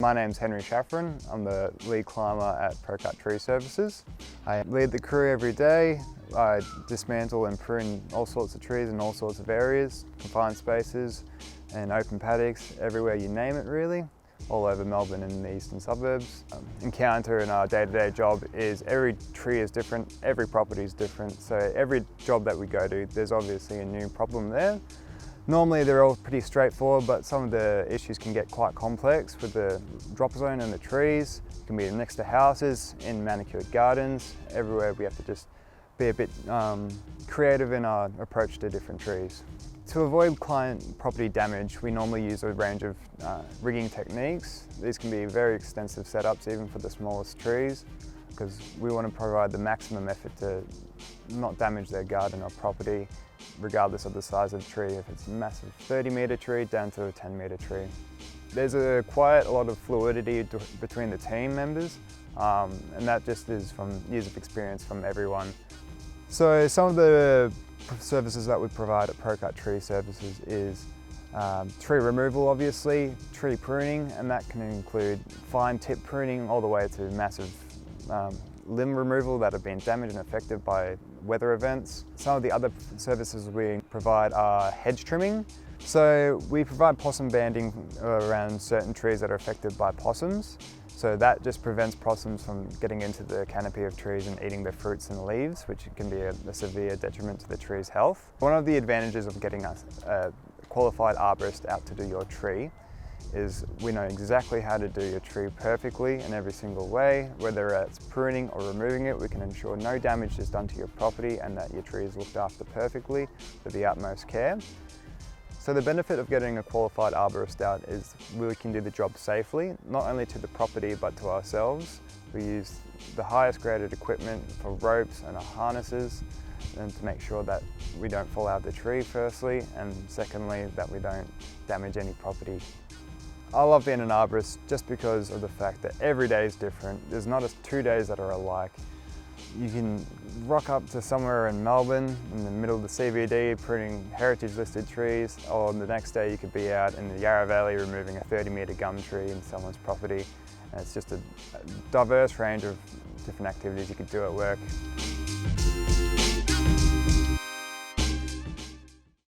My name's Henry Shaffron. I'm the lead climber at ProCut Tree Services. I lead the crew every day. I dismantle and prune all sorts of trees in all sorts of areas, confined spaces and open paddocks, everywhere you name it really, all over Melbourne and the eastern suburbs. Encounter in our day-to-day job is every tree is different, every property is different, so every job that we go to, there's obviously a new problem there. Normally they're all pretty straightforward, but some of the issues can get quite complex with the drop zone and the trees. It can be next to houses, in manicured gardens, everywhere we have to just be a bit creative in our approach to different trees. To avoid client property damage, we normally use a range of rigging techniques. These can be very extensive setups even for the smallest trees, because we want to provide the maximum effort to not damage their garden or property, regardless of the size of the tree, if it's a massive 30-metre tree down to a 10-metre tree. There's quite a lot of fluidity between the team members, and that just is from years of experience from everyone. So some of the services that we provide at ProCut Tree Services is tree removal, obviously, tree pruning, and that can include fine tip pruning all the way to massive limb removal that have been damaged and affected by weather events. Some of the other services we provide are hedge trimming. So we provide possum banding around certain trees that are affected by possums. So that just prevents possums from getting into the canopy of trees and eating the fruits and leaves, which can be a severe detriment to the tree's health. One of the advantages of getting a qualified arborist out to do your tree is we know exactly how to do your tree perfectly in every single way. Whether it's pruning or removing it, we can ensure no damage is done to your property and that your tree is looked after perfectly with the utmost care. So the benefit of getting a qualified arborist out is we can do the job safely, not only to the property but to ourselves. We use the highest graded equipment for ropes and harnesses, and to make sure that we don't fall out of the tree firstly, and secondly that we don't damage any property. I love being an arborist just because of the fact that every day is different. There's not 2 days that are alike. You can rock up to somewhere in Melbourne in the middle of the CBD pruning heritage listed trees, or the next day you could be out in the Yarra Valley removing a 30-metre gum tree in someone's property. And it's just a diverse range of different activities you could do at work.